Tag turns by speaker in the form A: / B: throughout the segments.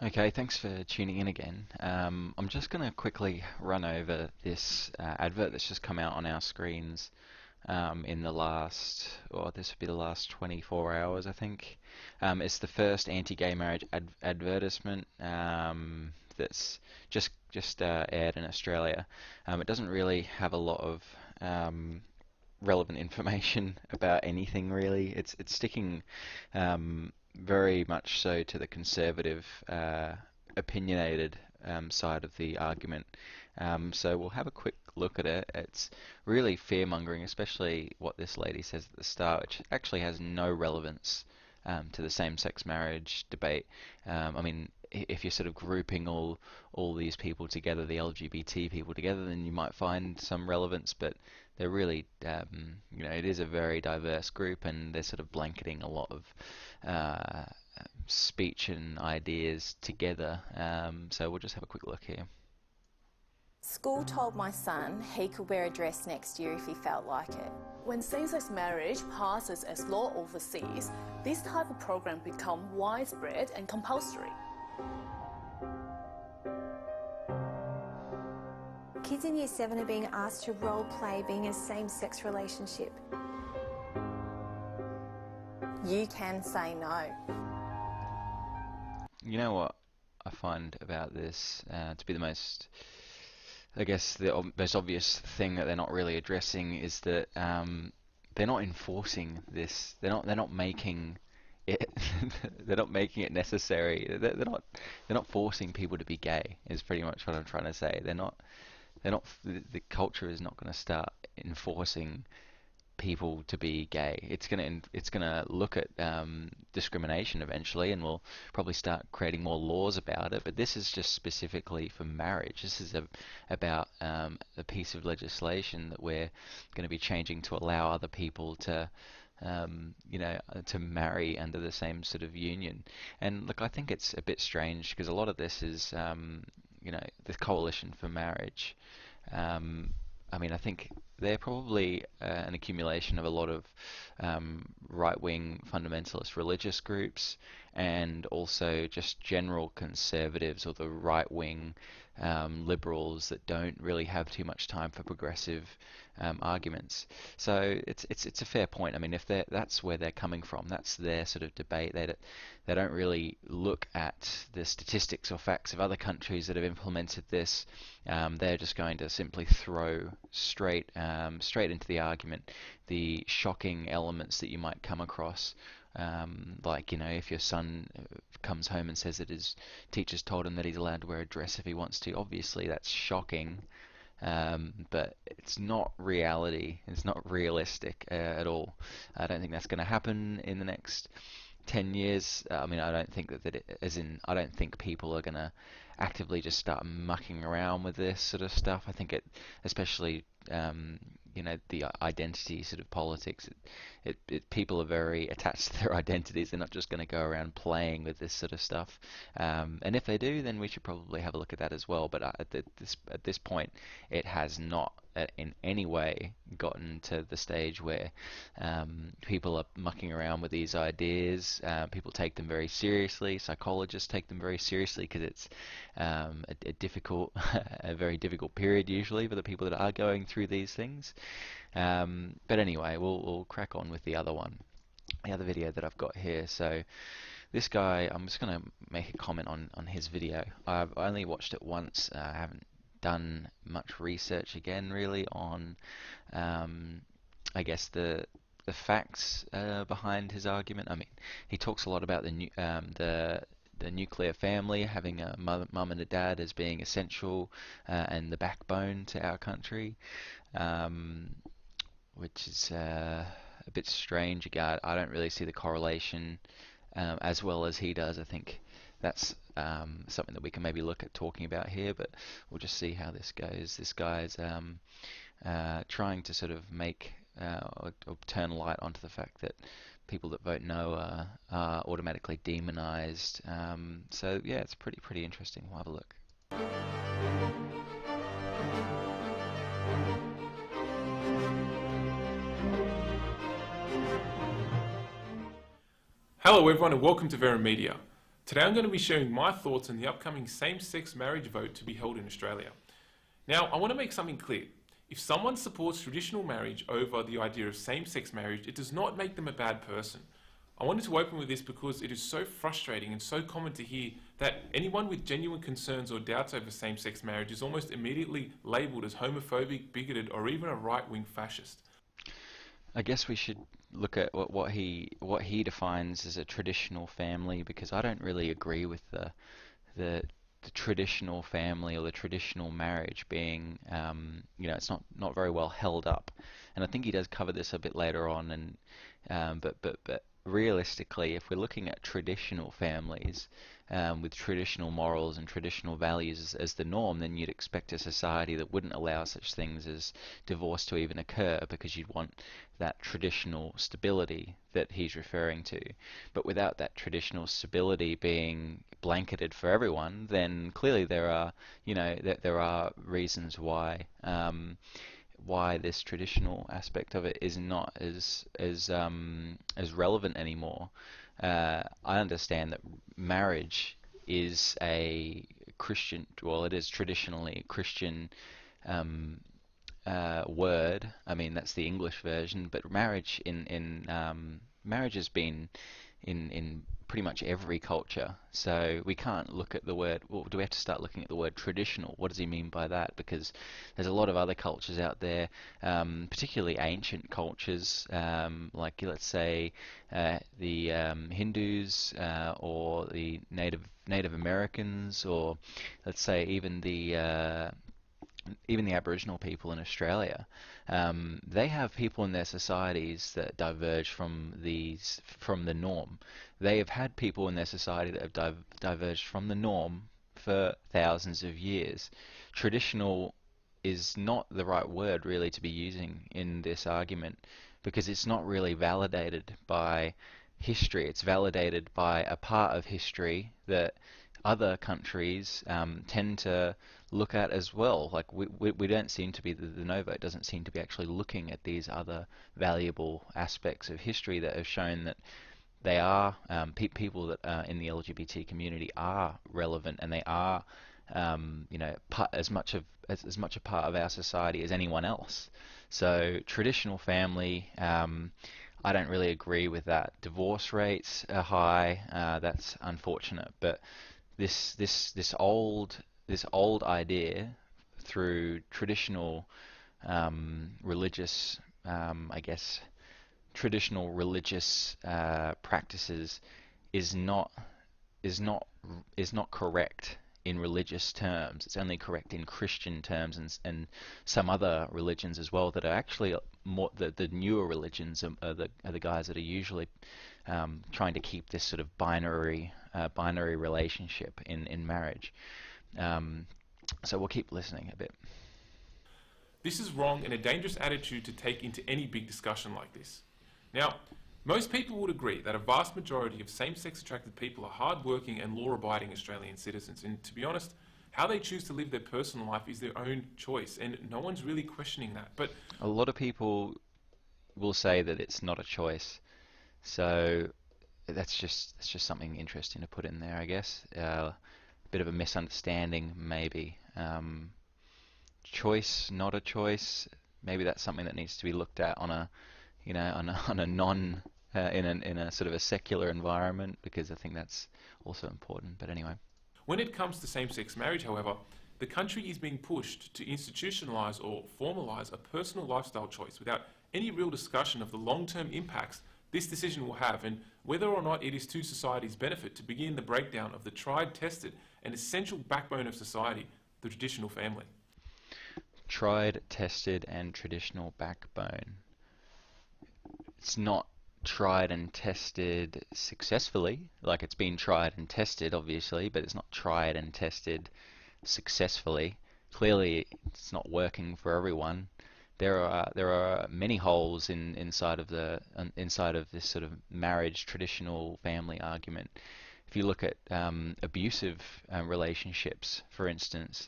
A: Okay, thanks for tuning in again. I'm just going to quickly run over this advert that's just come out on our screens in the last, or this would be the last 24 hours, I think. It's the first anti-gay marriage advertisement that's just aired in Australia. It doesn't really have a lot of relevant information about anything really. It's sticking very much so to the conservative, opinionated side of the argument. So we'll have a quick look at it. It's really fear-mongering, especially what this lady says at the start, which actually has no relevance to the same-sex marriage debate. I mean, if you're sort of grouping all these people together, the LGBT people together, then you might find some relevance, but they're really, it is a very diverse group, and they're sort of blanketing a lot of uh, speech and ideas together. So we'll just have a quick look here.
B: School told my son he could wear a dress next year if he felt like it.
C: When same-sex marriage passes as law overseas, this type of program become widespread and compulsory.
D: Kids in Year 7 are being asked to role play being a same-sex relationship.
B: You can say no.
A: You know what I find about this to be the most, I guess, the most obvious thing that they're not really addressing is that they're not enforcing this. They're not making it. They're not making it necessary. They're not forcing people to be gay. Is pretty much what I'm trying to say. They're not. The culture is not going to start enforcing people to be gay. It's gonna look at discrimination eventually, and we'll probably start creating more laws about it. But this is just specifically for marriage. This is about a piece of legislation that we're going to be changing to allow other people to. To marry under the same sort of union. And look, I think it's a bit strange because a lot of this is, the Coalition for Marriage. Um, I mean, I think they're probably an accumulation of a lot of right-wing fundamentalist religious groups and also just general conservatives or the right-wing liberals that don't really have too much time for progressive arguments. So it's a fair point. I mean, if that's where they're coming from, that's their sort of debate. They don't really look at the statistics or facts of other countries that have implemented this. They're just going to simply throw straight into the argument the shocking elements that you might come across. Like, if your son comes home and says that his teacher's told him that he's allowed to wear a dress if he wants to, obviously that's shocking. But it's not reality. It's not realistic at all. I don't think that's going to happen in the next 10 years. I mean, I don't think I don't think people are going to actively just start mucking around with this sort of stuff. I think especially, the identity sort of politics, people are very attached to their identities. They're not just going to go around playing with this sort of stuff. And if they do, then we should probably have a look at that as well. But at this point, it has not in any way gotten to the stage where people are mucking around with these ideas. People take them very seriously. Psychologists take them very seriously because it's a difficult, a very difficult period usually for the people that are going through these things. But anyway, we'll crack on with the other one, the other video that I've got here. So this guy, I'm just going to make a comment on his video. I've only watched it once. I haven't done much research again really on I guess the facts behind his argument. I mean, he talks a lot about the nuclear family, having a mum and a dad as being essential and the backbone to our country, which is a bit strange. Again, I don't really see the correlation as well as he does. I think that's something that we can maybe look at talking about here, but we'll just see how this goes. This guy's trying to sort of make or turn light onto the fact that people that vote no are automatically demonized. So yeah, it's pretty interesting. We'll have a look.
E: Hello everyone and welcome to Vera Media. Today I'm going to be sharing my thoughts on the upcoming same-sex marriage vote to be held in Australia. Now, I want to make something clear. If someone supports traditional marriage over the idea of same-sex marriage, it does not make them a bad person. I wanted to open with this because it is so frustrating and so common to hear that anyone with genuine concerns or doubts over same-sex marriage is almost immediately labelled as homophobic, bigoted, or even a right-wing fascist.
A: I guess we should look at what he defines as a traditional family, because I don't really agree with the traditional family or the traditional marriage being, it's not very well held up. And I think he does cover this a bit later on. And but realistically, if we're looking at traditional families with traditional morals and traditional values as the norm, then you'd expect a society that wouldn't allow such things as divorce to even occur, because you'd want that traditional stability that he's referring to. But without that traditional stability being blanketed for everyone, then clearly there are, there are reasons why this traditional aspect of it is not as relevant anymore. I understand that marriage is a Christian, well, it is traditionally Christian word. I mean, that's the English version, but marriage has been in pretty much every culture. So we can't look at the word, well, do we have to start looking at the word traditional? What does he mean by that? Because there's a lot of other cultures out there, particularly ancient cultures, like let's say the Hindus or the Native Americans, or let's say even the Aboriginal people in Australia. They have people in their societies that diverge from the norm. They have had people in their society that have diverged from the norm for thousands of years. Traditional is not the right word really to be using in this argument, because it's not really validated by history. It's validated by a part of history that other countries tend to look at as well. Like we don't seem to be, the no vote doesn't seem to be actually looking at these other valuable aspects of history that have shown that they are, people that are in the LGBT community are relevant, and they are, as much a part of our society as anyone else. So traditional family, I don't really agree with that. Divorce rates are high. That's unfortunate, but this old idea through traditional religious, I guess, traditional religious practices is not is not is not correct in religious terms. It's only correct in Christian terms, and some other religions as well that are actually more the newer religions are the guys that are usually trying to keep this sort of binary relationship in marriage. So we'll keep listening a bit.
E: This is wrong and a dangerous attitude to take into any big discussion like this. Now, most people would agree that a vast majority of same-sex attracted people are hard-working and law-abiding Australian citizens, and to be honest, how they choose to live their personal life is their own choice, and no one's really questioning that. But
A: A lot of people will say that it's not a choice, so that's just something interesting to put in there, I guess. Bit of a misunderstanding, maybe. Choice, not a choice. Maybe that's something that needs to be looked at on a, on a non, in a sort of a secular environment, because I think that's also important. But anyway.
E: when it comes to same-sex marriage, however, the country is being pushed to institutionalise or formalise a personal lifestyle choice without any real discussion of the long-term impacts this decision will have, and whether or not it is to society's benefit to begin the breakdown of the tried, tested and essential backbone of society, the traditional family.
A: Tried, tested, and traditional backbone. It's not tried and tested successfully. Like, it's been tried and tested, obviously, but it's not tried and tested successfully. Clearly, it's not working for everyone. There are many holes inside of this sort of marriage traditional family argument. If you look at abusive relationships, for instance,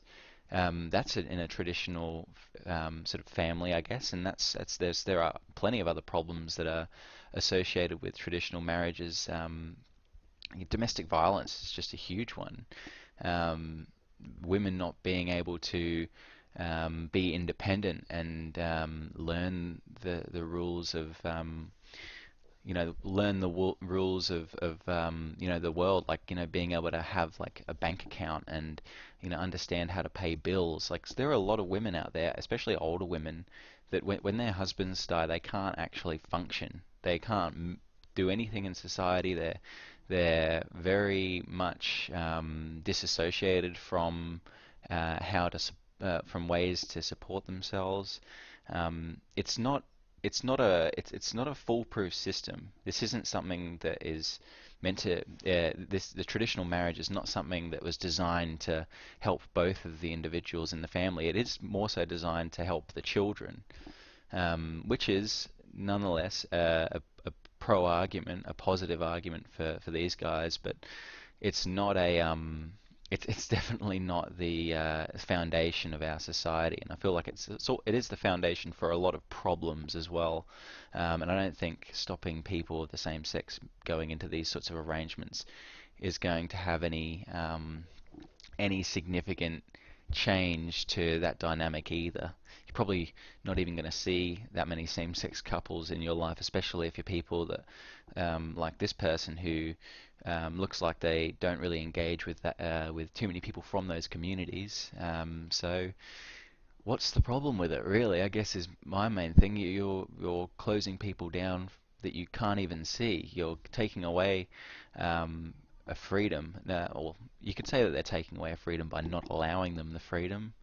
A: that's in a traditional sort of family, I guess, and there are plenty of other problems that are associated with traditional marriages, domestic violence is just a huge one. Um, Women not being able to be independent and learn the rules of learn the rules of the world, like, being able to have like a bank account and, understand how to pay bills. Like, there are a lot of women out there, especially older women, that when their husbands die, they can't actually function. They can't do anything in society. They're very much disassociated from from ways to support themselves. It's not it's not a foolproof system. This isn't something that is meant to the traditional marriage is not something that was designed to help both of the individuals in the family. It is more so designed to help the children, which is nonetheless a pro argument, a positive argument for these guys, but it's not it's definitely not the foundation of our society, and I feel like it is the foundation for a lot of problems as well. And I don't think stopping people of the same sex going into these sorts of arrangements is going to have any significant change to that dynamic either. You're probably not even going to see that many same-sex couples in your life, especially if you're people that, like this person who looks like they don't really engage with that, with too many people from those communities. So what's the problem with it, really? I guess is my main thing. You're closing people down that you can't even see. You're taking away a freedom, or you could say that they're taking away a freedom by not allowing them the freedom.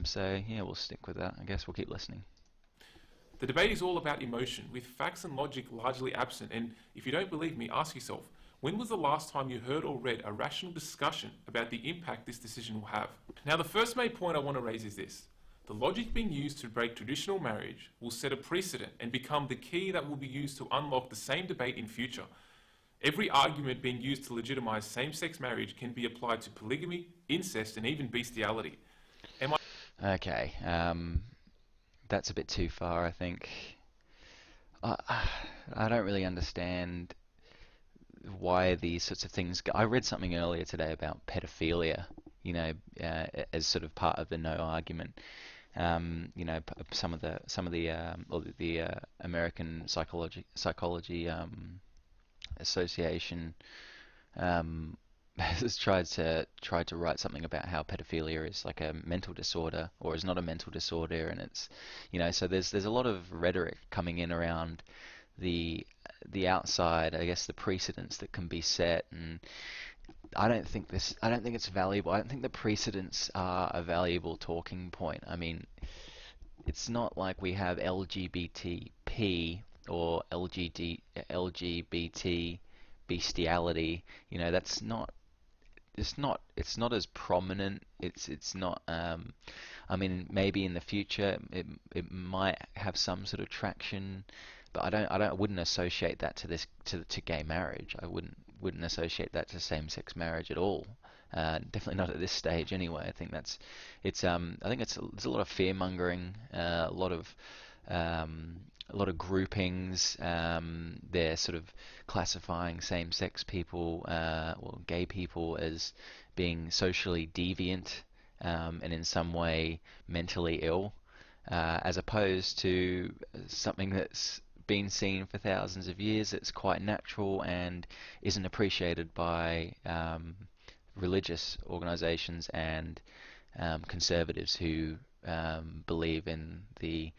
A: So yeah, we'll stick with that. I guess we'll keep listening.
E: The debate is all about emotion, with facts and logic largely absent. And if you don't believe me, ask yourself, when was the last time you heard or read a rational discussion about the impact this decision will have? Now, the first main point I want to raise is this. The logic being used to break traditional marriage will set a precedent and become the key that will be used to unlock the same debate in future. Every argument being used to legitimize same-sex marriage can be applied to polygamy, incest, and even bestiality.
A: Okay, that's a bit too far, I think. I, I don't really understand why these sorts of things. I read something earlier today about pedophilia, as sort of part of the no argument. Some of the American Psychology Association has tried to write something about how pedophilia is like a mental disorder, or is not a mental disorder, and it's, so there's a lot of rhetoric coming in around the outside, I guess, the precedents that can be set, and I don't think it's valuable. I don't think the precedents are a valuable talking point. I mean, it's not like we have LGBTP or LGBT bestiality. That's not. It's not as prominent. It's not. I mean, maybe in the future it might have some sort of traction, but I wouldn't associate that to gay marriage. I wouldn't associate that to same-sex marriage at all. Definitely not at this stage anyway. I think there's a lot of fear mongering, a lot of groupings. They're sort of classifying same-sex people, or gay people, as being socially deviant, and in some way mentally ill, as opposed to something that's been seen for thousands of years. It's quite natural and isn't appreciated by religious organizations and conservatives who believe in the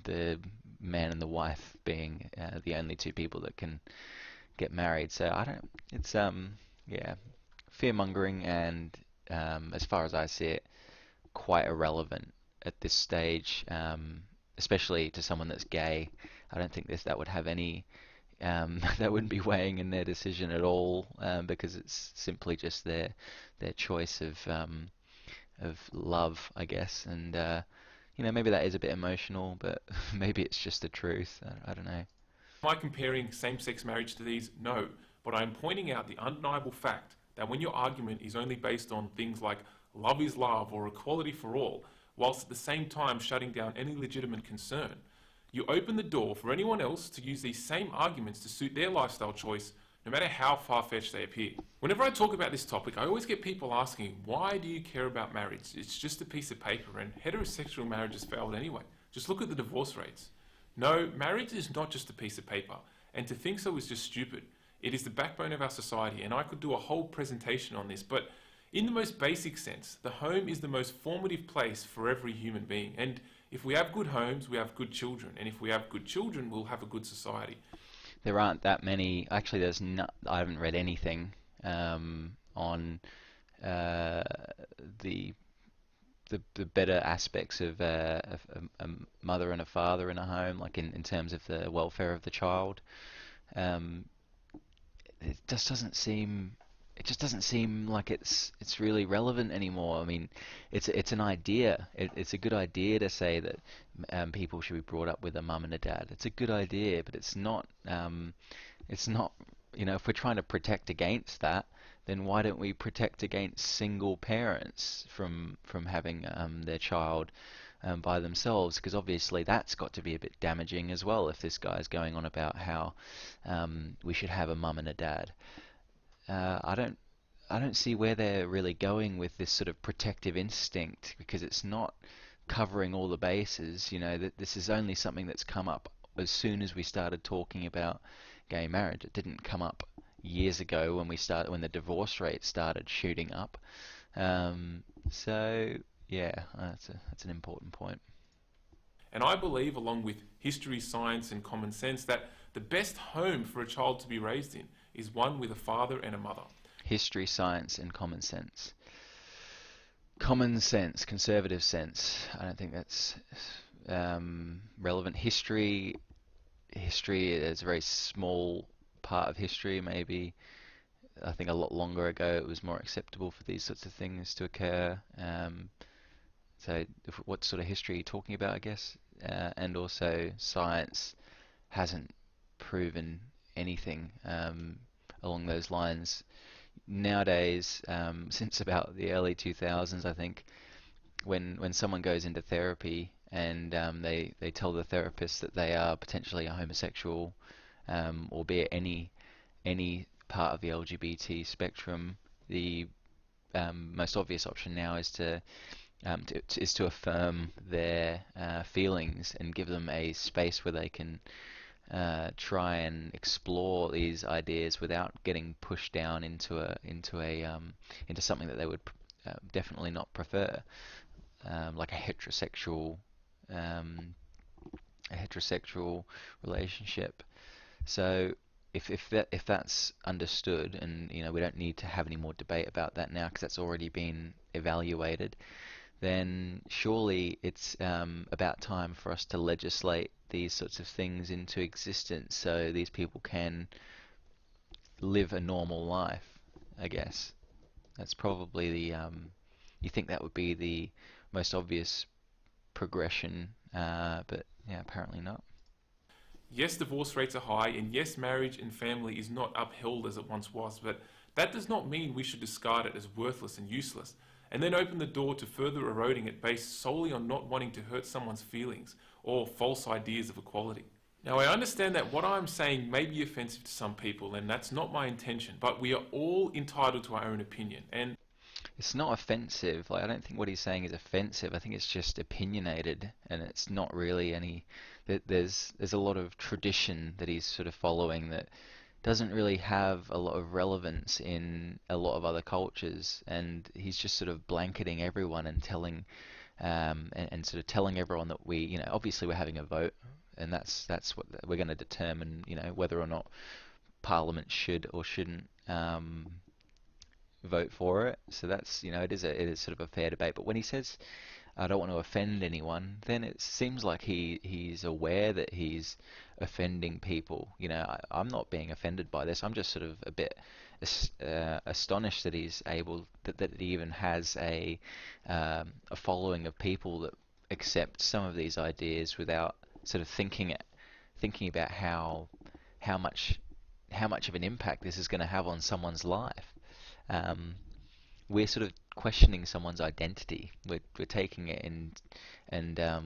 A: the man and the wife being the only two people that can get married. So it's yeah, fear mongering, and as far as I see it, quite irrelevant at this stage, especially to someone that's gay. I don't think that would have any that wouldn't be weighing in their decision at all, because it's simply just their choice of love, I guess. And maybe that is a bit emotional, but maybe it's just the truth. I don't know.
E: Am I comparing same-sex marriage to these? No, but I am pointing out the undeniable fact that when your argument is only based on things like love is love or equality for all, whilst at the same time shutting down any legitimate concern, you open the door for anyone else to use these same arguments to suit their lifestyle choice, no matter how far-fetched they appear. Whenever I talk about this topic, I always get people asking, why do you care about marriage? It's just a piece of paper, and heterosexual marriages failed anyway. Just look at the divorce rates. No, marriage is not just a piece of paper, and to think so is just stupid. It is the backbone of our society, and I could do a whole presentation on this, but in the most basic sense, the home is the most formative place for every human being. And if we have good homes, we have good children. And if we have good children, we'll have a good society.
A: There aren't that many. Actually, there's not. I haven't read anything on uh, the the better aspects of a mother and a father in a home, like in terms of the welfare of the child. Um, it just doesn't seem like it's really relevant anymore. I mean, it's an idea. It's a good idea to say that people should be brought up with a mum and a dad. It's a good idea, but it's not. It's not. If we're trying to protect against that, then why don't we protect against single parents from having their child by themselves? Because obviously that's got to be a bit damaging as well. If this guy's going on about how we should have a mum and a dad. I don't see where they're really going with this sort of protective instinct, because it's not covering all the bases. That this is only something that's come up as soon as we started talking about gay marriage. It didn't come up years ago when the divorce rate started shooting up. So yeah, that's an important point.
E: And I believe, along with history, science, and common sense, that the best home for a child to be raised in is one with a father and a mother.
A: History, science, and common sense. Common sense, conservative sense. I don't think that's relevant. History is a very small part of history. Maybe I think a lot longer ago it was more acceptable for these sorts of things to occur. So what sort of history are you talking about, I guess? And also science hasn't proven anything along those lines. Nowadays, since about the early 2000s, I think, when someone goes into therapy and they tell the therapist that they are potentially a homosexual, or be it any part of the LGBT spectrum, the most obvious option now is to affirm their feelings and give them a space where they can try and explore these ideas without getting pushed down into something that they would definitely not prefer, like um, a heterosexual relationship. So if that's understood, and we don't need to have any more debate about that now because that's already been evaluated, then surely it's about time for us to legislate these sorts of things into existence so these people can live a normal life, I guess. That's probably you think that would be the most obvious progression, but yeah, apparently not.
E: Yes, divorce rates are high, and yes, marriage and family is not upheld as it once was, but that does not mean we should discard it as worthless and useless, and then open the door to further eroding it based solely on not wanting to hurt someone's feelings or false ideas of equality. Now, I understand that what I'm saying may be offensive to some people, and that's not my intention, but we are all entitled to our own opinion, and
A: It's not offensive. Like, I don't think what he's saying is offensive. I think it's just opinionated, and it's not really any. There's a lot of tradition that he's sort of following that doesn't really have a lot of relevance in a lot of other cultures, and he's just sort of blanketing everyone and telling, and sort of telling everyone that obviously we're having a vote, and that's what we're going to determine, whether or not Parliament should or shouldn't vote for it. So that's, it is sort of a fair debate. But when he says, I don't want to offend anyone, then it seems like he's aware that he's offending people. I'm not being offended by this. I'm just sort of a bit astonished that he's that he even has a following of people that accept some of these ideas without sort of thinking about how much of an impact this is going to have on someone's life. We're sort of questioning someone's identity. We're taking it and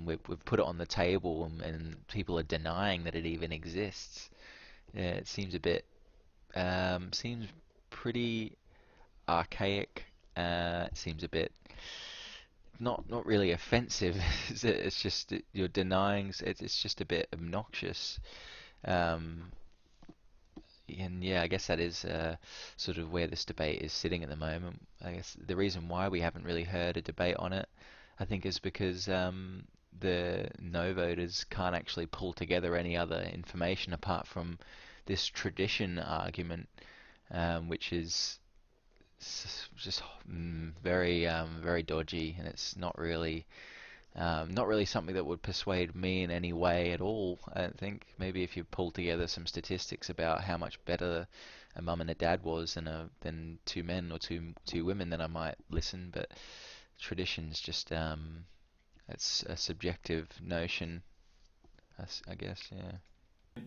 A: we've put it on the table, and people are denying that it even exists. Yeah, it seems a bit Seems pretty archaic. It seems a bit not really offensive. Is it? It's just you're denying. It's just a bit obnoxious. Um, and yeah, I guess that is sort of where this debate is sitting at the moment. I guess the reason why we haven't really heard a debate on it, I think, is because the no voters can't actually pull together any other information apart from this tradition argument, which is just very dodgy, and it's not really something that would persuade me in any way at all. I don't think. Maybe if you pull together some statistics about how much better a mum and a dad was than two men or two women, then I might listen. But tradition's just it's a subjective notion, I guess. Yeah.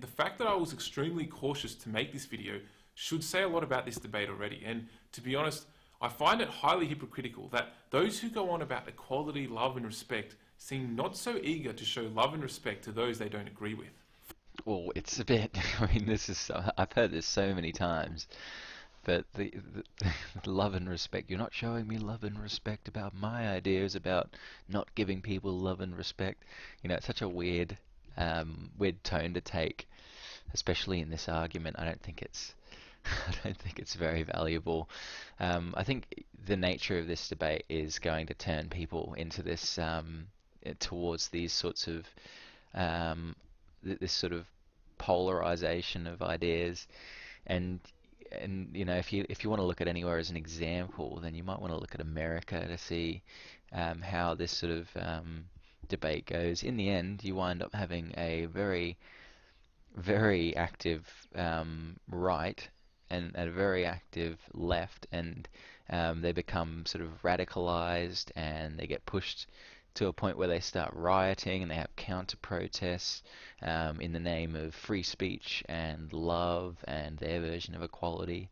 E: The fact that I was extremely cautious to make this video should say a lot about this debate already, and to be honest, I find it highly hypocritical that those who go on about equality, love and respect seem not so eager to show love and respect to those they don't agree with.
A: Well, it's a bit. I mean, I've heard this so many times, but the love and respect. You're not showing me love and respect about my ideas about not giving people love and respect. It's such a weird tone to take, especially in this argument. I don't think it's I don't think it's very valuable. I think the nature of this debate is going to turn people into this towards these sorts of um, this sort of polarization of ideas, and if you want to look at anywhere as an example, then you might want to look at America to see how this sort of debate goes. In the end, you wind up having a very active right and a very active left, and they become sort of radicalized, and they get pushed to a point where they start rioting, and they have counter protests in the name of free speech and love and their version of equality.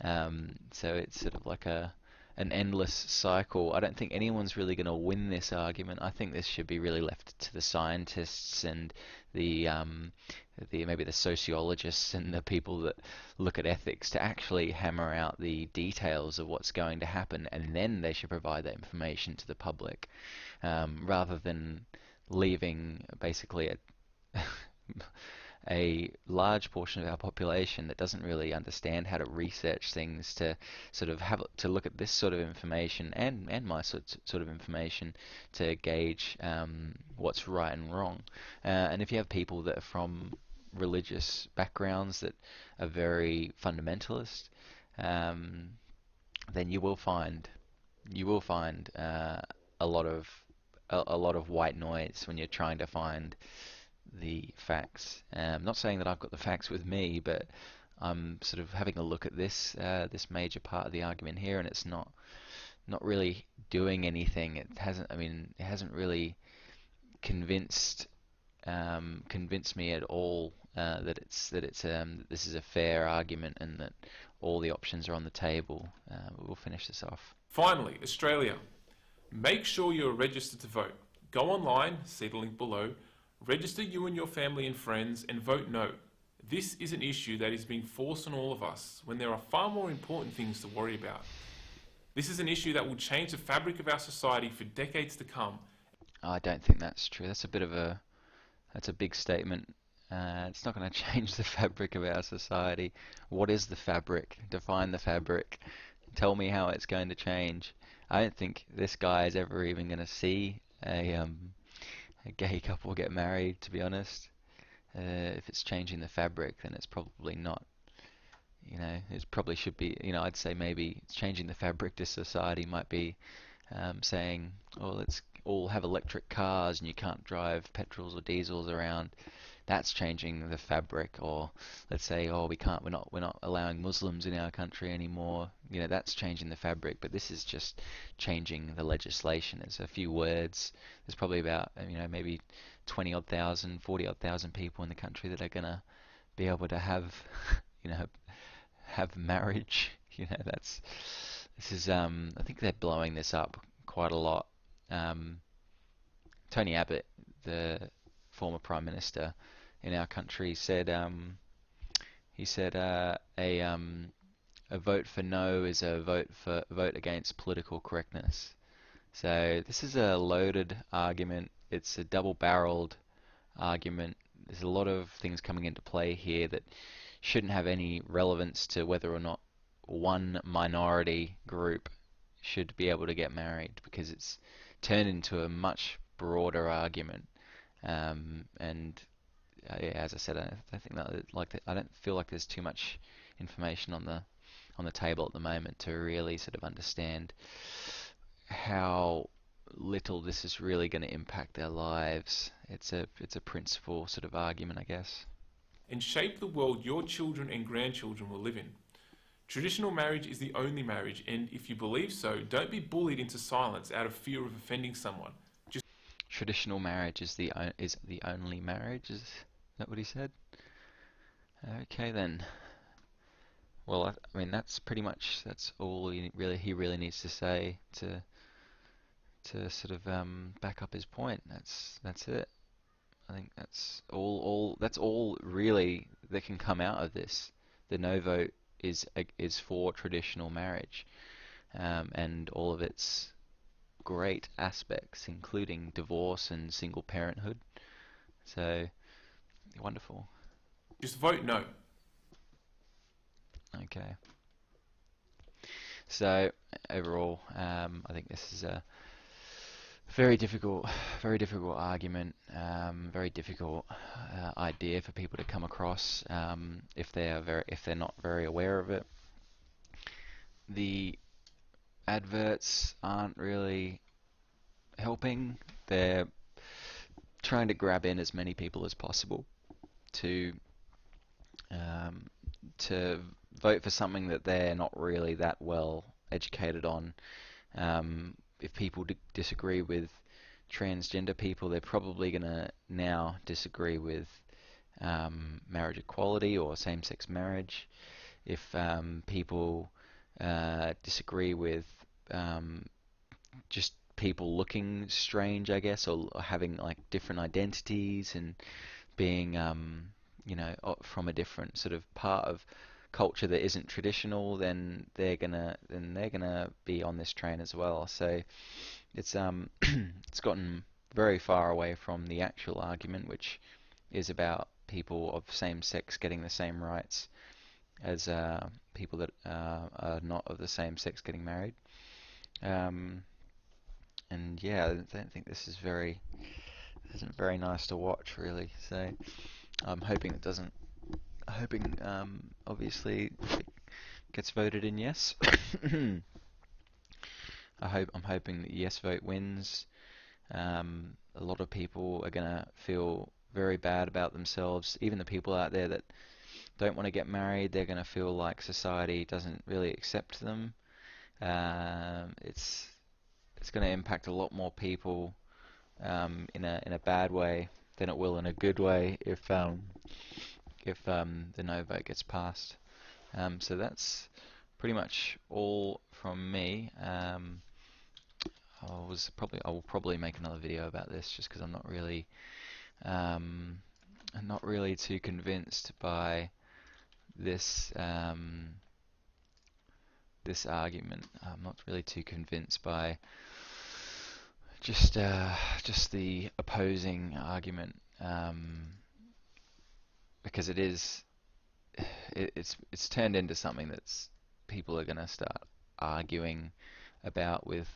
A: So it's sort of like an endless cycle. I don't think anyone's really going to win this argument. I think this should be really left to the scientists and the maybe the sociologists and the people that look at ethics to actually hammer out the details of what's going to happen, and then they should provide that information to the public, rather than leaving basically a large portion of our population that doesn't really understand how to research things to sort of have to look at this sort of information and my sort of information to gauge what's right and wrong. And if you have people that are from religious backgrounds that are very fundamentalist, then you will find a lot of white noise when you're trying to find the facts. Not saying that I've got the facts with me, but I'm sort of having a look at this major part of the argument here, and it's not really doing anything. It hasn't. I mean, it hasn't really convinced convinced me at all that this is a fair argument and that all the options are on the table. We'll finish this off.
E: Finally, Australia. Make sure you're registered to vote. Go online, see the link below, register you and your family and friends, and vote no. This is an issue that is being forced on all of us when there are far more important things to worry about. This is an issue that will change the fabric of our society for decades to come.
A: I don't think that's true. That's a big statement. It's not going to change the fabric of our society. What is the fabric? Define the fabric. Tell me how it's going to change. I don't think this guy is ever even going to see a gay couple get married, to be honest. If it's changing the fabric, then it's probably not. It probably should be, I'd say maybe it's changing the fabric to society might be saying, oh, let's all have electric cars and you can't drive petrols or diesels around. That's changing the fabric. Or let's say, oh, we're not allowing Muslims in our country anymore. That's changing the fabric. But this is just changing the legislation. It's a few words. There's probably about maybe 20 odd thousand, 40 odd thousand people in the country that are gonna be able to have have marriage. This is I think they're blowing this up quite a lot. Tony Abbott, the former Prime Minister in our country, said he said a vote for no is a vote against political correctness. So this is a loaded argument. It's a double-barreled argument. There's a lot of things coming into play here that shouldn't have any relevance to whether or not one minority group should be able to get married, because it's turned into a much broader argument. And yeah, as I said, I don't think that I don't feel like there's too much information on the table at the moment to really sort of understand how little this is really going to impact their lives. It's a principle sort of argument, I guess.
E: And shape the world your children and grandchildren will live in. Traditional marriage is the only marriage, and if you believe so, don't be bullied into silence out of fear of offending someone. Just
A: Traditional marriage is the only marriage. Is that what he said? Okay then. Well, I mean that's all he really needs to say to sort of back up his point. That's it. I think that's all really that can come out of this. The no vote is for traditional marriage, and all of its great aspects, including divorce and single parenthood. So wonderful.
E: just vote no.
A: Okay. So overall, I think this is a very difficult, very difficult argument, very difficult idea for people to come across if they're not very aware of it. The adverts aren't really helping. They're trying to grab in as many people as possible to um, to vote for something that they're not really that well educated on. If people disagree with transgender people, they're probably going to now disagree with marriage equality or same-sex marriage. If people disagree with just people looking strange, I guess, or having like different identities and being, from a different sort of part of culture that isn't traditional, then they're gonna be on this train as well. So it's it's gotten very far away from the actual argument, which is about people of same sex getting the same rights as people that are not of the same sex getting married. Um, and yeah, I don't think this isn't very nice to watch, really. So I'm hoping it doesn't. Hoping, obviously, it gets voted in yes. I'm hoping the yes vote wins. A lot of people are gonna feel very bad about themselves. Even the people out there that don't want to get married, they're gonna feel like society doesn't really accept them. It's gonna impact a lot more people in a bad way than it will in a good way if the no vote gets passed. So that's pretty much all from me. I will probably make another video about this just because I'm not really too convinced by this this argument. I'm not really too convinced by just the opposing argument, because it's turned into something that's people are going to start arguing about with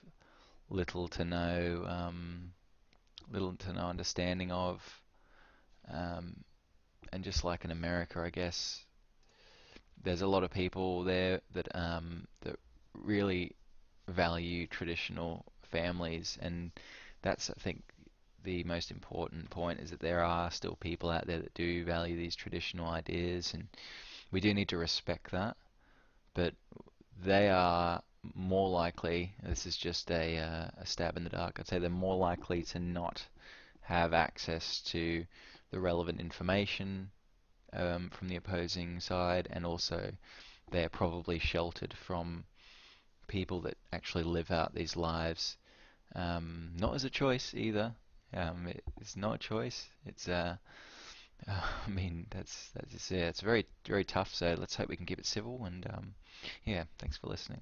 A: little to no understanding of, and just like in America, I guess there's a lot of people there that really value traditional families, and that's, I think, the most important point, is that there are still people out there that do value these traditional ideas, and we do need to respect that. But they are more likely, this is just a stab in the dark, I'd say they're more likely to not have access to the relevant information from the opposing side, and also they're probably sheltered from people that actually live out these lives, not as a choice either. It's not a choice. I mean, that's yeah, it's very tough. So let's hope we can keep it civil. And yeah, thanks for listening.